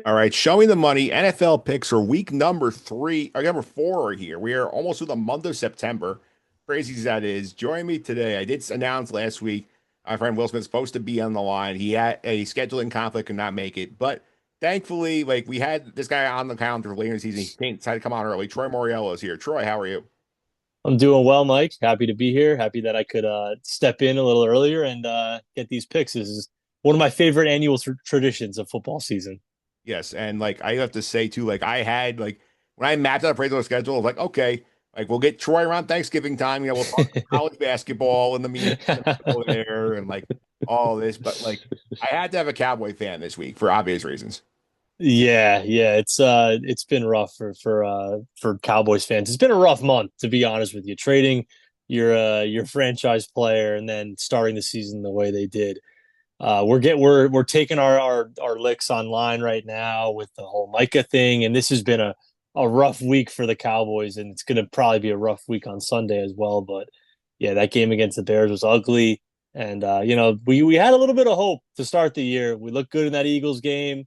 All right, show me the money. NFL picks for week number three, or number four are here. We are almost through the month of September. Crazy as that is. Join me today. I did announce last week my friend Will Smith's supposed to be on the line. He had a scheduling conflict, could not make it. But thankfully, like we had this guy on the calendar for later in the season. He decided to come on early. Troy Mauriello is here. Troy, how are you? I'm doing well, Mike. Happy to be here. Happy that I could step in a little earlier and get these picks. This is one of my favorite annual traditions of football season. Yes, and like I have to say too, like I had like when I mapped out a regular schedule, I was like, okay, like we'll get Troy around Thanksgiving time. We'll talk college basketball in the middle there, and like all this. But like I had to have a Cowboy fan this week for obvious reasons. Yeah, it's been rough for Cowboys fans. It's been a rough month, to be honest with you. Trading your franchise player and then starting the season the way they did. We're taking our licks online right now with the whole Micah thing, and this has been a rough week for the Cowboys, and it's going to probably be a rough week on Sunday as well. But yeah, that game against the Bears was ugly, and we had a little bit of hope to start the year. We looked good in that Eagles game.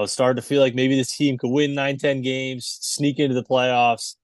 Started to feel like maybe this team could win 9, 10 games, sneak into the playoffs.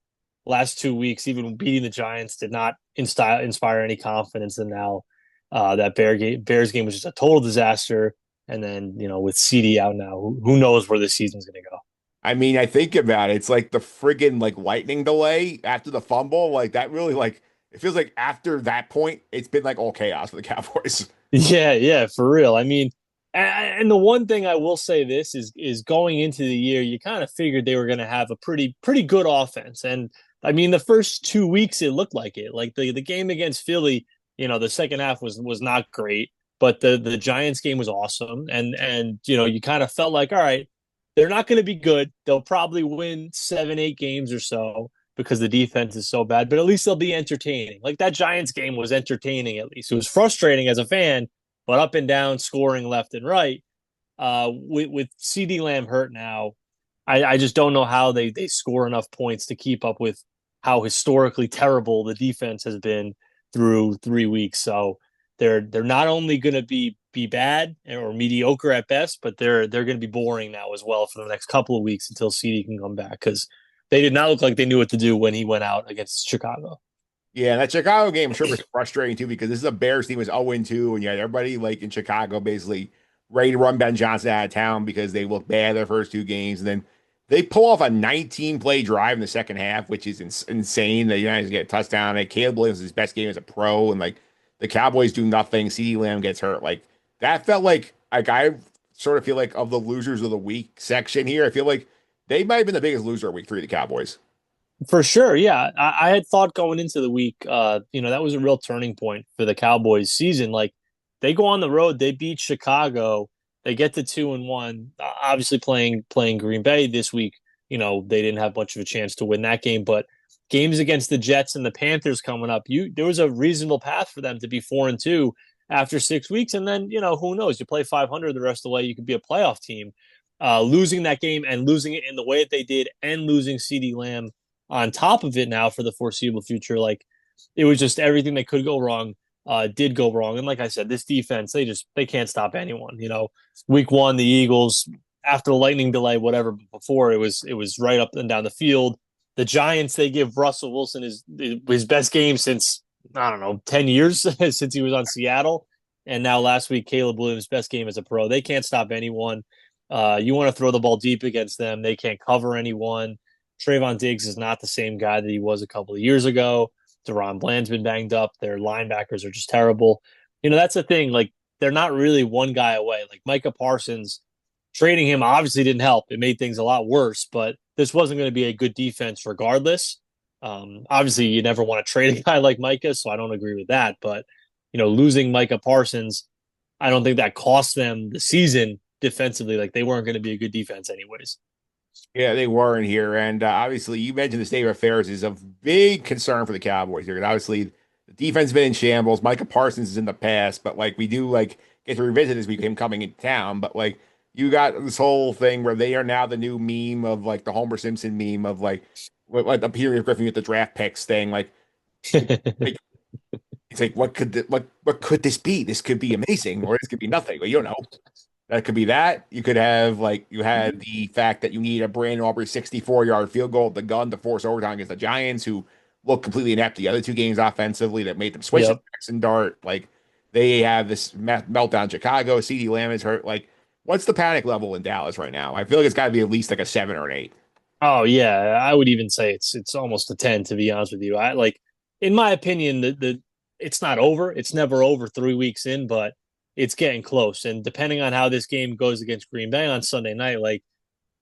Last 2 weeks, even beating the Giants, did not inspire any confidence, and now that Bears game was just a total disaster. And then, with CD out now, who knows where the season's going to go? I mean, I think about it, it's like the friggin' like lightning delay after the fumble, like that really like it feels like after that point, it's been like all chaos for the Cowboys. Yeah, for real. I mean, and the one thing I will say this is going into the year, you kind of figured they were going to have a pretty good offense, and I mean, the first 2 weeks it looked like it. Like the game against Philly, the second half was not great, but the Giants game was awesome, and you kind of felt like, all right, they're not going to be good. They'll probably win 7, 8 games or so because the defense is so bad, but at least they'll be entertaining. Like that Giants game was entertaining. At least it was frustrating as a fan, but up and down, scoring left and right. With CD Lamb hurt now, I just don't know how they score enough points to keep up with how historically terrible the defense has been through 3 weeks. So they're not only going to be bad or mediocre at best, but they're going to be boring now as well for the next couple of weeks until CD can come back because they did not look like they knew what to do when he went out against Chicago. Yeah, that Chicago game I'm sure was frustrating too because this is a Bears team was 0-2, and you had everybody like in Chicago basically ready to run Ben Johnson out of town because they looked bad their first two games, and then they pull off a 19-play drive in the second half, which is insane. The United get a touchdown. And Caleb Williams his best game as a pro, and like the Cowboys do nothing. CeeDee Lamb gets hurt. Like that felt like I sort of feel like of the losers of the week section here. I feel like they might have been the biggest loser of week three, the Cowboys. For sure, yeah. I had thought going into the week, that was a real turning point for the Cowboys season. Like they go on the road, they beat Chicago, they get to 2-1. Obviously, playing Green Bay this week, they didn't have much of a chance to win that game. But games against the Jets and the Panthers coming up, there was a reasonable path for them to be 4-2 after 6 weeks, and then who knows? You play 500 the rest of the way, you could be a playoff team. Losing that game and losing it in the way that they did, and losing CD Lamb on top of it now for the foreseeable future. Like it was just everything that could go wrong did go wrong. And like I said, this defense, they can't stop anyone. Week one, the Eagles, after the lightning delay, whatever, before it was right up and down the field. The Giants, they give Russell Wilson his best game since, I don't know, 10 years since he was on Seattle. And now last week, Caleb Williams' best game as a pro. They can't stop anyone. You want to throw the ball deep against them. They can't cover anyone. Trayvon Diggs is not the same guy that he was a couple of years ago. Deron Bland's been banged up. Their linebackers are just terrible. That's the thing. Like, they're not really one guy away. Like, Micah Parsons, trading him obviously didn't help. It made things a lot worse, but this wasn't going to be a good defense regardless. Obviously, you never want to trade a guy like Micah, so I don't agree with that. But, losing Micah Parsons, I don't think that cost them the season defensively. Like, they weren't going to be a good defense anyways. Yeah, they weren't here. And obviously, you mentioned the state of affairs is a big concern for the Cowboys here. And obviously, the defense has been in shambles. Micah Parsons is in the past, but like we do like get to revisit this week him coming into town. But like you got this whole thing where they are now the new meme of like the Homer Simpson meme of like the period Griffin with the draft picks thing. Like it's like what could this be? This could be amazing, or this could be nothing. Well, you don't know. That could be that. You could have like you had the fact that you need a Brandon Aubrey 64-yard field goal at the gun to force overtime against the Giants, who look completely inept the other two games offensively that made them switch to Yep. Jackson Dart. Like they have this meltdown in Chicago. CD Lamb is hurt. Like, what's the panic level in Dallas right now? I feel like it's got to be at least like a 7 or an 8. Oh yeah, I would even say it's almost a 10 to be honest with you. I like in my opinion the it's not over. It's never over 3 weeks in, but it's getting close. And depending on how this game goes against Green Bay on Sunday night, like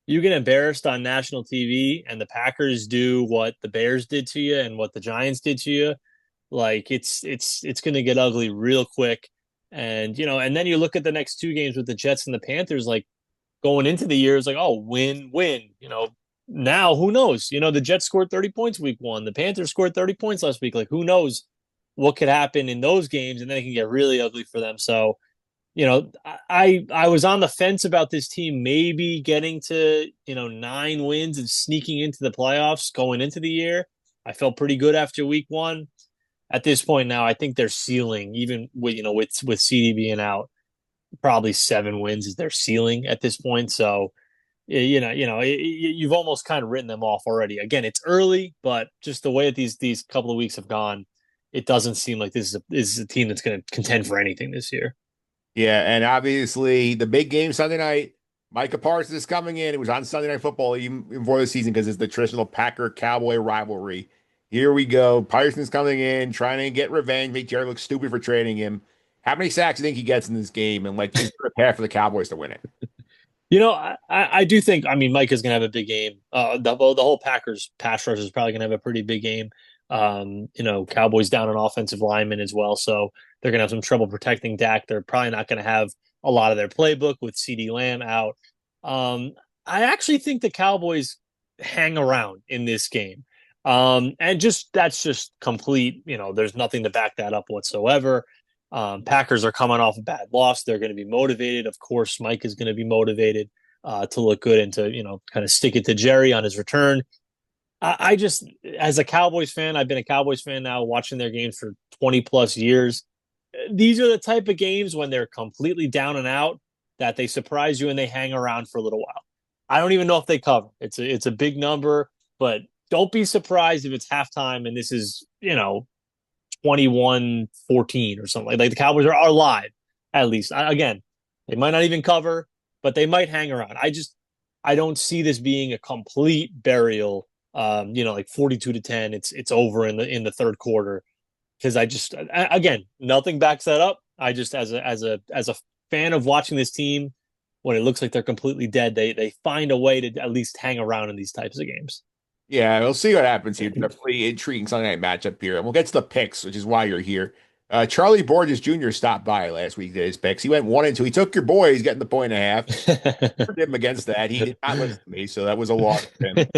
you get embarrassed on national TV and the Packers do what the Bears did to you and what the Giants did to you, like it's going to get ugly real quick. And and then you look at the next two games with the Jets and the Panthers, like going into the year, it's like, oh, win, win. Now who knows? The Jets scored 30 points week one. The Panthers scored 30 points last week. Like, who knows what could happen in those games? And then it can get really ugly for them. So, I was on the fence about this team maybe getting to, 9 wins and sneaking into the playoffs going into the year. I felt pretty good after week one. At this point now, I think their ceiling, even with CD being out, probably 7 wins is their ceiling at this point. So, you've almost kind of written them off already. Again, it's early, but just the way that these couple of weeks have gone, it doesn't seem like this is a team that's going to contend for anything this year. Yeah, and obviously the big game Sunday night, Micah Parsons is coming in. It was on Sunday Night Football even before the season because it's the traditional Packer Cowboy rivalry. Here we go. Parsons coming in, trying to get revenge, make Jerry look stupid for trading him. How many sacks do you think he gets in this game? And like, is there a path for the Cowboys to win it? I do think, I mean, Mike is going to have a big game. The whole Packers pass rush is probably going to have a pretty big game. Cowboys down an offensive lineman as well. So they're going to have some trouble protecting Dak. They're probably not going to have a lot of their playbook with CD Lamb out. I actually think the Cowboys hang around in this game. And that's just complete, there's nothing to back that up whatsoever. Packers are coming off a bad loss. They're going to be motivated. Of course, Mike is going to be motivated to look good and to, kind of stick it to Jerry on his return. I just, as a Cowboys fan, I've been a Cowboys fan now watching their games for 20 plus years. These are the type of games when they're completely down and out that they surprise you and they hang around for a little while. I don't even know if they cover. It's a big number, but don't be surprised if it's halftime and this is, 21-14 or something. Like the Cowboys are live, at least. Again, they might not even cover, but they might hang around. I don't see this being a complete burial. Like 42-10. It's over in the third quarter because again, nothing backs that up. I just as a fan of watching this team, when it looks like they're completely dead, they find a way to at least hang around in these types of games. Yeah, we'll see what happens here. Definitely intriguing Sunday night matchup here. And we'll get to the picks, which is why you're here. Charlie Borges Jr. stopped by last week to his picks. He went 1-2. He took your boy. He's getting the point and a half. Him against that. He did not listen to me, so that was a loss for him.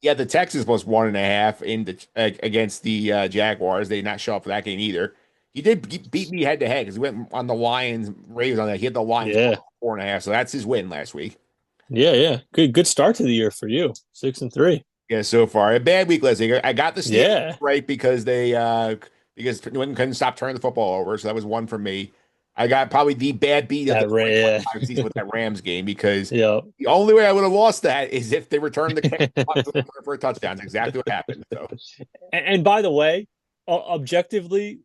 Yeah, the Texans plus 1.5 in the against the Jaguars. They did not show up for that game either. He did beat me head to head because he went on the Lions, Ravens on that. He had the Lions Yeah. 4.5, so that's his win last week. Yeah. Good start to the year for you. 6-3. Yeah, so far a bad week last week. I got the Steelers Yeah. right because because New England couldn't stop turning the football over, so that was one for me. I got probably the bad beat of the Yeah. 2025 season with that Rams game because Yeah. the only way I would have lost that is if they returned the kick for a touchdown. That's exactly what happened. So And by the way, objectively,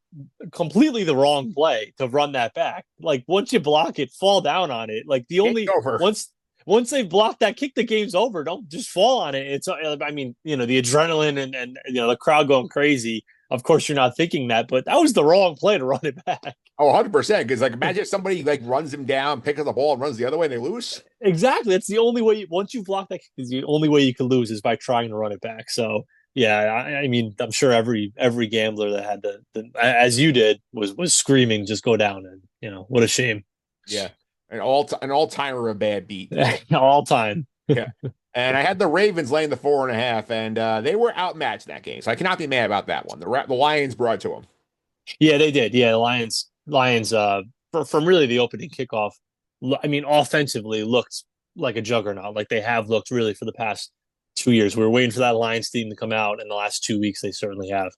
completely the wrong play to run that back. Like once you block it, fall down on it. Like the game's only over. once they've blocked that kick, the game's over. Don't just fall on it. I mean, the adrenaline and the crowd going crazy. Of course, you're not thinking that, but that was the wrong play to run it back. Oh, 100%. Because like imagine if somebody like runs him down, picks up the ball, and runs the other way and they lose. Exactly. That's the only way. Once you've blocked that kick, is the only way you can lose is by trying to run it back. So yeah, I mean, I'm sure every gambler that had as you did was screaming, just go down, and what a shame. Yeah. An all timer a bad beat. All time. Yeah. And I had the Ravens laying the 4.5, and they were outmatched in that game. So I cannot be mad about that one. The Lions brought it to them. Yeah, they did. Yeah, the Lions from really the opening kickoff, I mean, offensively looked like a juggernaut. Like they have looked really for the past 2 years. We were waiting for that Lions team to come out, and the last 2 weeks they certainly have.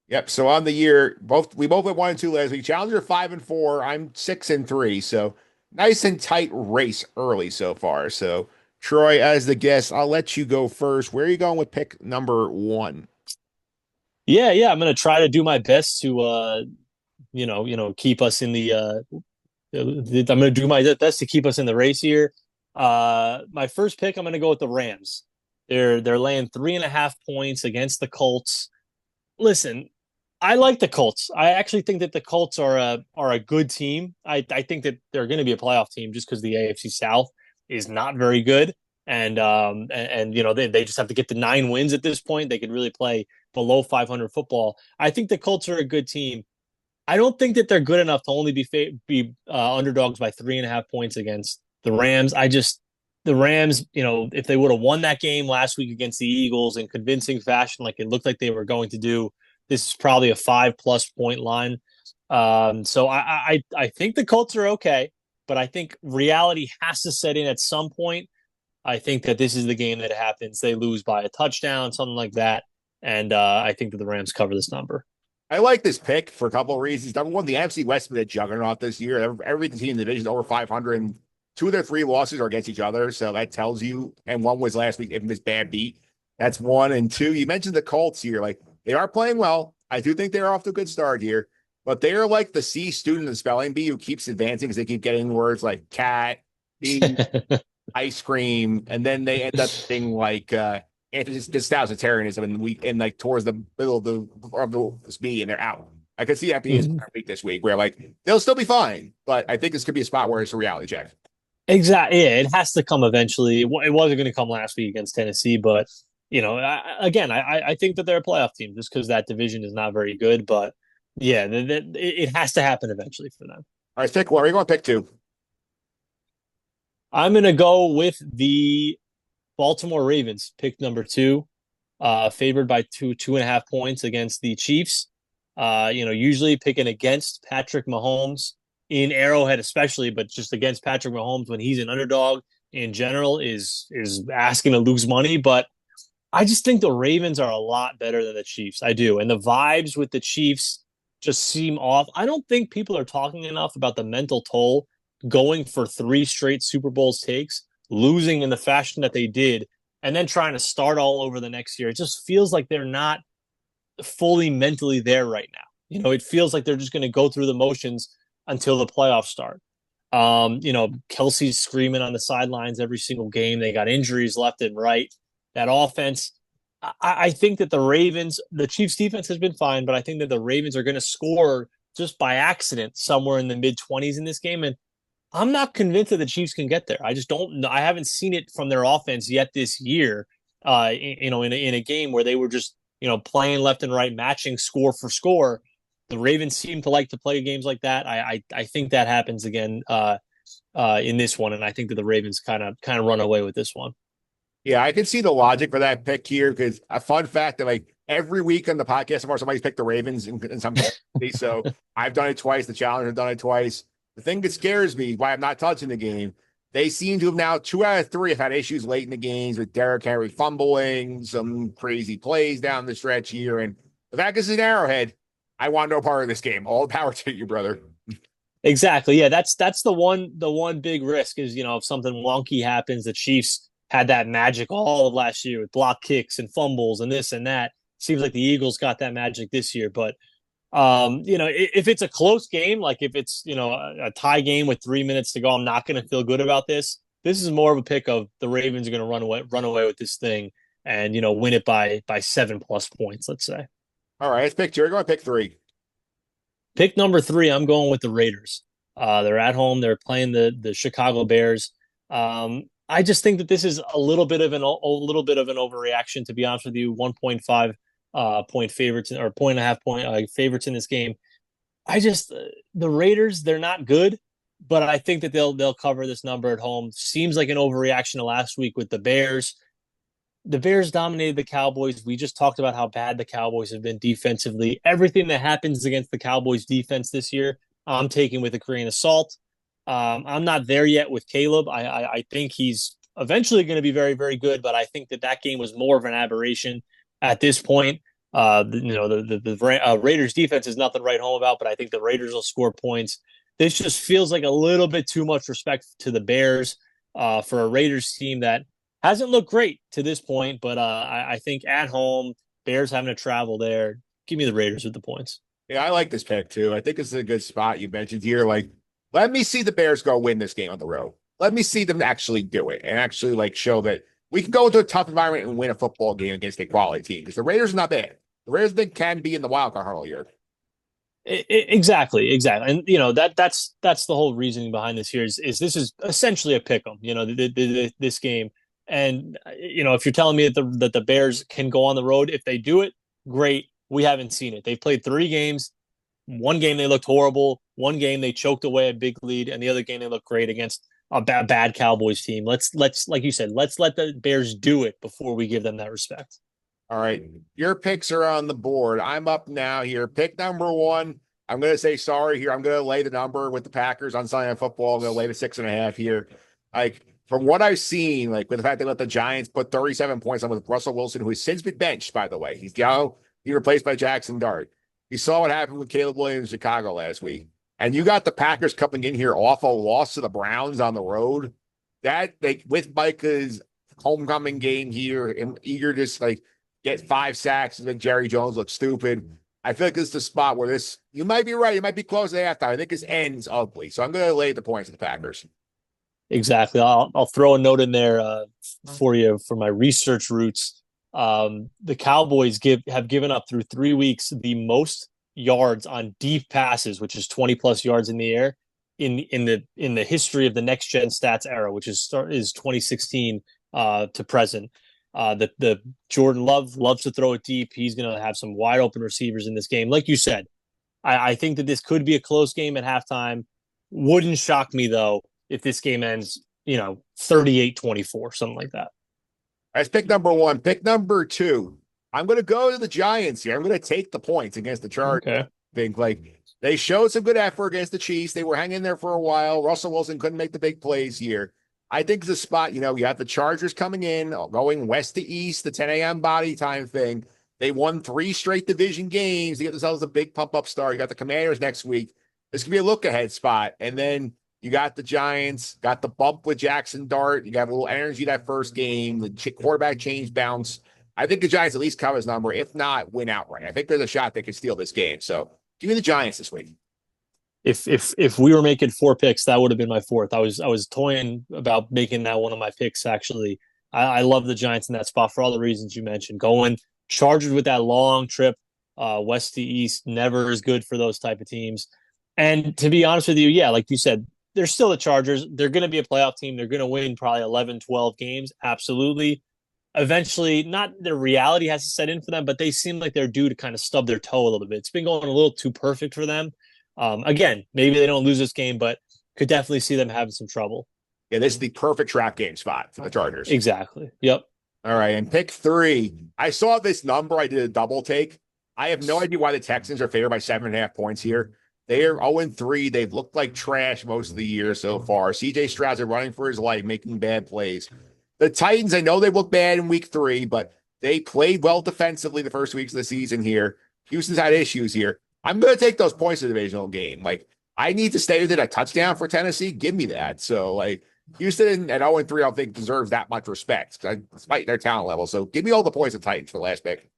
Yep. So on the year, we both went 1-2 last week. Challenger 5-4. I'm 6-3. So nice and tight race early so far. So, Troy, as the guest, I'll let you go first. Where are you going with pick number one? Yeah, I'm gonna try to do my best to keep us in the I'm gonna do my best to keep us in the race here. My first pick, I'm gonna go with the Rams. They're laying 3.5 points against the Colts. Listen, I like the Colts. I actually think that the Colts are a good team. I think that they're going to be a playoff team just because the AFC South is not very good, and they just have to get to 9 wins at this point. They could really play below 500 football. I think the Colts are a good team. I don't think that they're good enough to only be underdogs by 3.5 points against the Rams. The Rams, if they would have won that game last week against the Eagles in convincing fashion, like it looked like they were going to do, this is probably a 5+ point line. So I think the Colts are okay, but I think reality has to set in at some point. I think that this is the game that happens. They lose by a touchdown, something like that, and I think that the Rams cover this number. I like this pick for a couple of reasons. Number one, the NFC West has been a juggernaut this year. Every team in the division is over 500, and two of their three losses are against each other. So that tells you, and one was last week, infamous bad beat. That's one. And two, you mentioned the Colts here. Like, they are playing well. I do think they're off to a good start here, but they are like the C student in the spelling bee who keeps advancing because they keep getting words like cat, bee, ice cream, and then they end up being like anti-totalitarianism and like towards the middle of the speed and they're out. I could see that being a week this week where like they'll still be fine, but I think this could be a spot where it's a reality check. Exactly. Yeah, it has to come eventually. It wasn't going to come last week against Tennessee, but I think that they're a playoff team just because that division is not very good. But yeah, it has to happen eventually for them. All right, pick one. Are you going to pick two? I'm going to go with the Baltimore Ravens, pick number two, favored by 2.5 points against the Chiefs. Usually picking against Patrick Mahomes in Arrowhead, especially, but just against Patrick Mahomes when he's an underdog in general is asking to lose money. But I just think the Ravens are a lot better than the Chiefs. I do, and the vibes with the Chiefs just seem off. I don't think people are talking enough about the mental toll going for three straight Super Bowls takes, losing in the fashion that they did, and then trying to start all over the next year. It just feels like they're not fully mentally there right now. It feels like they're just going to go through the motions until the playoffs start. Kelsey's screaming on the sidelines every single game. They got injuries left and right. That offense, I think that the Chiefs defense has been fine, but I think that the Ravens are going to score just by accident somewhere in the mid-20s in this game. And I'm not convinced that the Chiefs can get there. I just don't know. I haven't seen it from their offense yet this year. In a game where they were just playing left and right, matching score for score. The Ravens seem to like to play games like that. I think that happens again in this one, and I think that the Ravens kind of run away with this one. Yeah, I can see the logic for that pick here because a fun fact that like every week on the podcast, before somebody's picked the Ravens in some capacity. So I've done it twice. The Challenge have done it twice. The thing that scares me, why I'm not touching the game, they seem to have now 2 out of 3 have had issues late in the games with Derrick Henry fumbling, some crazy plays down the stretch here. And the fact is an Arrowhead, I want no part of this game. All the power to you, brother. Exactly. Yeah, that's the one big risk is if something wonky happens, the Chiefs had that magic all of last year with block kicks and fumbles and this and that. Seems like the Eagles got that magic this year, but if it's a close game, like if it's a tie game with 3 minutes to go, I'm not going to feel good about this. This is more of a pick of the Ravens are going to run away with this thing and win it by 7+ points. Let's say. All right, let's pick two. We're going to pick three. Pick number three. I'm going with the Raiders. They're at home. They're playing the Chicago Bears. I just think that this is a little bit of an overreaction. To be honest with you, 1.5 point favorites or 1.5 point favorites in this game. The Raiders, they're not good, but I think that they'll cover this number at home. Seems like an overreaction to last week with the Bears. The Bears dominated the Cowboys. We just talked about how bad the Cowboys have been defensively. Everything that happens against the Cowboys defense this year, I'm taking with a grain of salt. I'm not there yet with Caleb. I think he's eventually going to be very, very good, but I think that game was more of an aberration at this point. The Raiders defense is nothing to write home about, but I think the Raiders will score points. this just feels like a little bit too much respect to the Bears for a Raiders team that hasn't looked great to this point. But I think at home, Bears having to travel there. Give me the Raiders with the points. Yeah, I like this pick too. I think this is a good spot you mentioned here. Like, let me see the Bears go win this game on the road. Let me see them actually do it and actually like show that we can go into a tough environment and win a football game against a quality team. Because the Raiders are not bad. The Raiders think can be in the wild card all year. Exactly, and that's the whole reasoning behind this here is this is essentially a pick 'em. This game, and if you're telling me that the Bears can go on the road if they do it, great. We haven't seen it. They've played 3 games. One game they looked horrible. One game they choked away a big lead, and the other game they looked great against a bad Cowboys team. Let's like you said, let's let the Bears do it before we give them that respect. All right. Your picks are on the board. I'm up now here. Pick number 1. I'm going to say sorry here. I'm going to lay the number with the Packers on Sunday Night Football. I'm going to lay the 6.5 here. Like, from what I've seen, like with the fact they let the Giants put 37 points on with Russell Wilson, who has since been benched, by the way. He replaced by Jackson Dart. You saw what happened with Caleb Williams in Chicago last week. And you got the Packers coming in here off a loss to the Browns on the road. That, like, with Micah's homecoming game here and eager to, like, get 5 sacks and then Jerry Jones looks stupid. I feel like this is the spot where you might be right. You might be close to halftime. I think this ends ugly. So I'm going to lay the points of the Packers. Exactly. I'll throw a note in there for you for my research roots. The Cowboys have given up through 3 weeks the most yards on deep passes, which is 20 plus yards in the air in the history of the next gen stats era, which is 2016 to present. The Jordan Love loves to throw it deep. He's going to have some wide open receivers in this game. Like you said, I think that this could be a close game at halftime. Wouldn't shock me though if this game ends, 38-24, something like that. That's pick number 1. Pick number 2. I'm going to go to the Giants here. I'm going to take the points against the Chargers. Okay. I think like they showed some good effort against the Chiefs. They were hanging there for a while. Russell Wilson couldn't make the big plays here. I think it's a spot, you have the Chargers coming in, going west to east, the 10 a.m. body time thing. They won 3 straight division games. They get themselves a big pump-up start. You got the Commanders next week. This could be a look-ahead spot. And then you got the Giants, got the bump with Jackson Dart. You got a little energy that first game. The quarterback change bounce. I think the Giants at least cover his number. If not, win outright. I think there's a shot they could steal this game. So give me the Giants this week. If we were making 4 picks, that would have been my 4th. I was toying about making that one of my picks. Actually, I love the Giants in that spot for all the reasons you mentioned. Going Chargers with that long trip, west to east, never is good for those type of teams. And to be honest with you, yeah, like you said, they're still the Chargers. They're going to be a playoff team. They're going to win probably 11, 12 games. Absolutely. Eventually, not the reality has to set in for them, but they seem like they're due to kind of stub their toe a little bit. It's been going a little too perfect for them. Again, maybe they don't lose this game, but could definitely see them having some trouble. Yeah, this is the perfect trap game spot for the Chargers. Exactly. Yep. All right. And pick 3. I saw this number. I did a double take. I have no idea why the Texans are favored by 7.5 points here. They are 0-3. They've looked like trash most of the year so far. CJ Stroud's running for his life, making bad plays. The Titans, I know they look bad in week 3, but they played well defensively the first weeks of the season here. Houston's had issues here. I'm going to take those points in the divisional game. Like, I need to stay within a touchdown for Tennessee. Give me that. So, like, Houston at 0-3, I don't think deserves that much respect, despite their talent level. So, give me all the points of Titans for the last pick.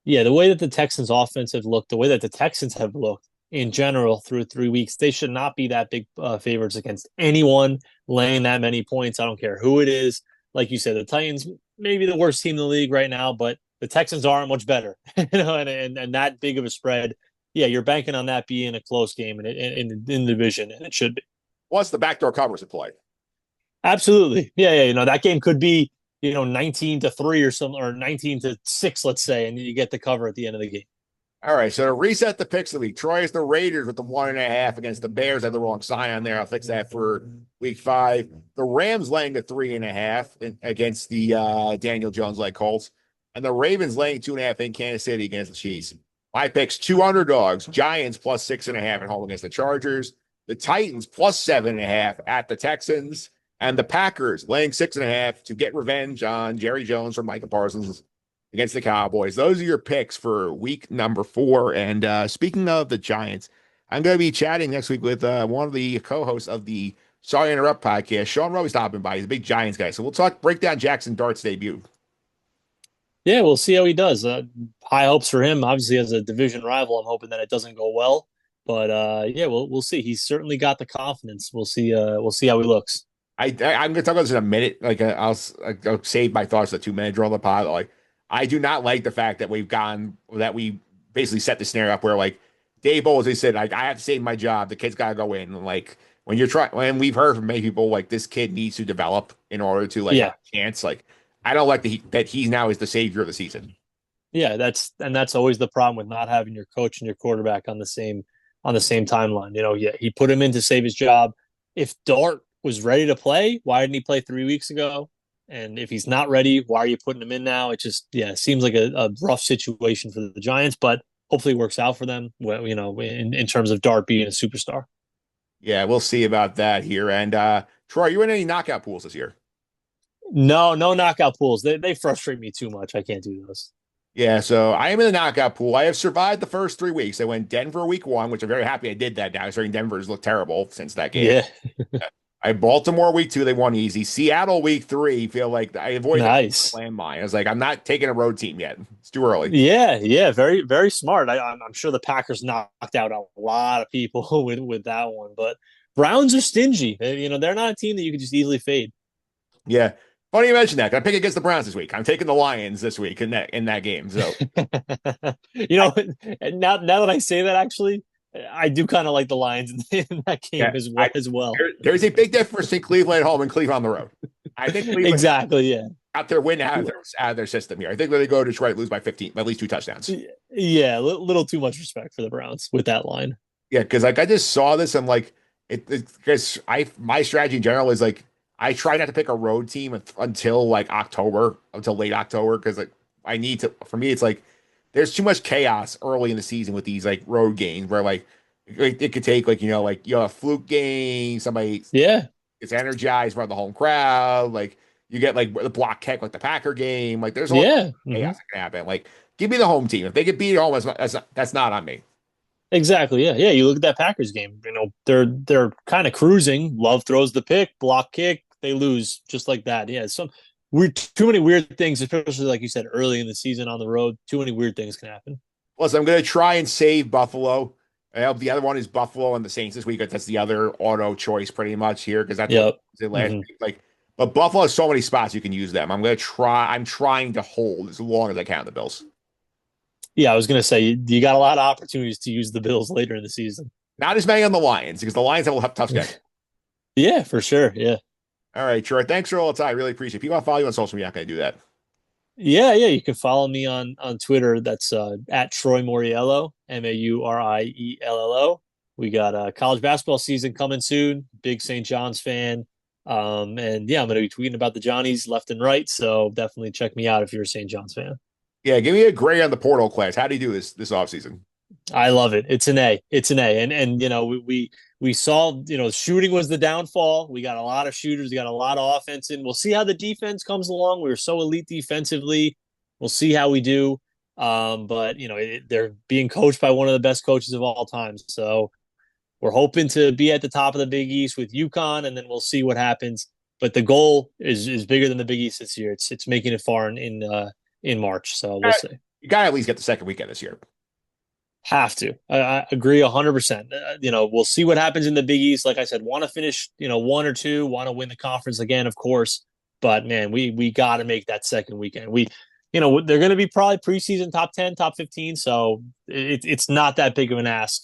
Yeah, the way that the Texans offense have looked, the way that the Texans have looked in general through 3 weeks, they should not be that big favorites against anyone laying that many points. I don't care who it is. Like you said, the Titans maybe the worst team in the league right now, but the Texans aren't much better, and that big of a spread. Yeah, you're banking on that being a close game in the division, and it should be. Once the backdoor covers at play. Absolutely. Yeah. That game could be, 19-3 or something, or 19-6, let's say, and you get the cover at the end of the game. All right, so to reset the picks of the week, Troy is the Raiders with the 1.5 against the Bears. I had the wrong sign on there. I'll fix that for week 5. The Rams laying a 3.5 against the Daniel Jones-led Colts. And the Ravens laying 2.5 in Kansas City against the Chiefs. My picks, 2 underdogs, Giants plus 6.5 at home against the Chargers. The Titans plus 7.5 at the Texans. And the Packers laying 6.5 to get revenge on Jerry Jones from Micah Parsons against the Cowboys. Those are your picks for week number 4. And speaking of the Giants, I'm going to be chatting next week with one of the co-hosts of the Sorry to Interrupt podcast. Sean Rowe stopping by. He's a big Giants guy. So we'll break down Jackson Dart's debut. Yeah, we'll see how he does. High hopes for him. Obviously, as a division rival, I'm hoping that it doesn't go well. But yeah, we'll see. He's certainly got the confidence. We'll see. We'll see how he looks. I'm going to talk about this in a minute. I'll save my thoughts the 2 minute draw on the pod. Like, I do not like the fact that we basically set the snare up where like Dave Bowles, they said, like, I have to save my job. The kid's got to go in. And like, when we've heard from many people, like, this kid needs to develop in order to like have Yeah, a chance. Like, I don't like that he now is the savior of the season. yeah. That's always the problem with not having your coach and your quarterback on the same timeline. Yeah, he put him in to save his job. If Dart was ready to play, why didn't he play 3 weeks ago? And if he's not ready, why are you putting him in now? It just, yeah, seems like a rough situation for the Giants, but hopefully it works out for them. Well, in terms of Dart being a superstar. Yeah, we'll see about that here. And Troy, you in any knockout pools this year? No, no knockout pools. They frustrate me too much. I can't do those. Yeah, so I am in the knockout pool. I have survived the first 3 weeks. I went Denver week 1, which I'm very happy I did that now. Starting Denver's looked terrible since that game. Yeah, I Baltimore week 2, they won easy. Seattle week 3, feel like I avoided nice. landmine. I was like, I'm not taking a road team yet. It's too early. Yeah, yeah, very, very smart. I'm sure the Packers knocked out a lot of people with that one, but Browns are stingy. They're not a team that you can just easily fade. Yeah. Funny you mention that. I pick against the Browns this week. I'm taking the Lions this week in that game. So you I, know, now that I say that, actually, I do kind of like the Lions in that game yeah, as well. As well. there's a big difference between Cleveland at home and Cleveland on the road. I think Cleveland Exactly. Yeah. out there win out of their system here. I think when they go to Detroit, lose by 15, at least 2 touchdowns. Yeah. Little too much respect for the Browns with that line. Yeah, because like I just saw this, I'm like, because my strategy in general is like I try not to pick a road team until like October, until late October, because like I need to. For me, it's like there's too much chaos early in the season with these like road games where like it could take like a fluke game, somebody Yeah. gets energized by the home crowd, like you get like the block kick like the Packer game, like there's all Yeah. chaos that can happen. Like give me the home team if they get beat at home, that's not on me. Exactly. Yeah. Yeah. You look at that Packers game. They're kind of cruising. Love throws the pick, block kick. They lose just like that. Yeah. Too many weird things, especially like you said early in the season on the road. Too many weird things can happen. Plus, I'm going to try and save Buffalo. The other one is Buffalo and the Saints this week. That's the other auto choice pretty much here because that's what Yep. it last hmm week. Like, but Buffalo has so many spots you can use them. I'm going to try. I'm trying to hold as long as I can the Bills. Yeah. I was gonna say you got a lot of opportunities to use the Bills later in the season. Not as many on the Lions because the Lions have a tough schedule. Yeah, for sure. Yeah. All right, Troy. Thanks for all the time. I really appreciate it. If people want to follow you on social media, how can I do that? Yeah, yeah. You can follow me on Twitter. That's at Troy Mauriello, Mauriello. We got a college basketball season coming soon. Big St. John's fan. And yeah, I'm gonna be tweeting about the Johnnies left and right. So definitely check me out if you're a St. John's fan. Yeah, give me a grade on the portal class. How do you do this offseason? I love it. It's an A. It's an A. And we saw, shooting was the downfall. We got a lot of shooters, we got a lot of offense in. We'll see how the defense comes along. We were so elite defensively. We'll see how we do. But they're being coached by one of the best coaches of all time. So we're hoping to be at the top of the Big East with UConn, and then we'll see what happens. But the goal is bigger than the Big East this year. It's making it far in March. So we'll see. You got to at least get the second weekend this year. Have to. I agree 100%. We'll see what happens in the Big East. Like I said, want to finish, 1 or 2, want to win the conference again, of course. But man, we got to make that second weekend. They're going to be probably preseason top 10, top 15. So it's not that big of an ask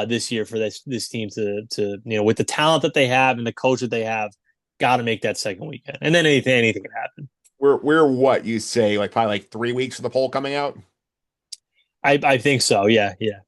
this year for this team to with the talent that they have and the coach that they have, got to make that second weekend. And then anything can happen. We're what you say, like probably like 3 weeks for the poll coming out. I think so. Yeah. Yeah.